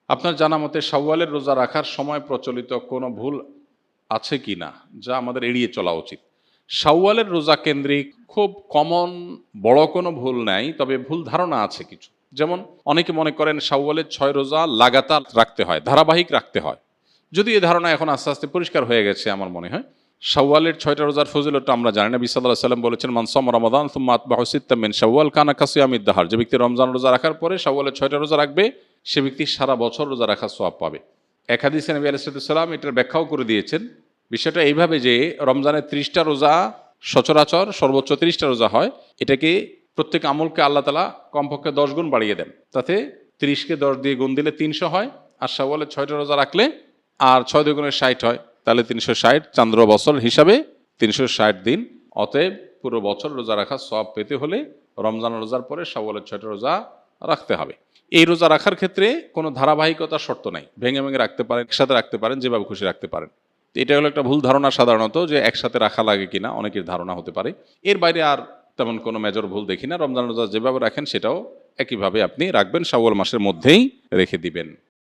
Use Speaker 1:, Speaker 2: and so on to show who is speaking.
Speaker 1: আপনার জানা মতে শাওয়ালের রোজা রাখার সময় প্রচলিত কোনো ভুল আছে কি না, যা আমাদের এড়িয়ে চলা উচিত? শাওয়ালের রোজা কেন্দ্রিক খুব কমন বড় কোনো ভুল নাই, তবে ভুল ধারণা আছে কিছু। যেমন অনেকে মনে করেন শাওয়ালের 6 রোজা লাগাতার রাখতে হয়, ধারাবাহিক রাখতে হয়। যদি এই ধারণা এখন আস্তে আস্তে পরিষ্কার হয়ে গেছে আমার মনে হয়। শাওয়ালের 6টা রোজার ফজিলতটা আমরা জানি। নবী সাল্লাল্লাহু আলাইহি সাল্লাম বলেছেন, মান সামা রমাদান সুম্মা আতবাহু সিত্তাম মিন শাওয়াল কানা কাসিয়ামিদ দাহর। যে ব্যক্তি রমজান রোজা রাখার পরে শাওয়ালের 6টা রোজা রাখবে, সে ব্যক্তি সারা বছর রোজা রাখার সওয়াব পাবে। এক হাদিসে নবী আলাইহিস সালাম এটার ব্যাখ্যাও করে দিয়েছেন। বিষয়টা এইভাবে যে রমজানের 30টা রোজা সচরাচর সর্বোচ্চ 30টা রোজা হয়, এটাকে প্রত্যেক আমলকে আল্লাহ তাআলা কমপক্ষে 10 গুণ বাড়িয়ে দেন। তাতে 30কে 10 দিয়ে গুণ দিলে 300 হয়, আর শাওয়ালের 6টা রোজা রাখলে আর 6 দুগুণে 60 হয়, তাহলে 360 চান্দ্র বছর হিসাবে 360 দিন। অতএব পুরো বছর রোজা রাখার সওয়াব পেতে হলে রমজান রোজার পরে শাওয়ালের 6টা রোজা রাখতে হবে। এই রোজা রাখার ক্ষেত্রে কোনো ধারাবাহিকতার শর্ত নাই, ভেঙে ভেঙে রাখতে পারেন, একসাথে রাখতে পারেন, যেভাবে খুশি রাখতে পারেন। এটা হলো একটা ভুল ধারণা সাধারণত, যে একসাথে রাখা লাগে কিনা অনেকের ধারণা হতে পারে। এর বাইরে আর তেমন কোনো মেজর ভুল দেখি না। রমজান রোজা যেভাবে রাখেন সেটাও একইভাবে আপনি রাখবেন, শাওয়াল মাসের মধ্যেই রেখে দিবেন।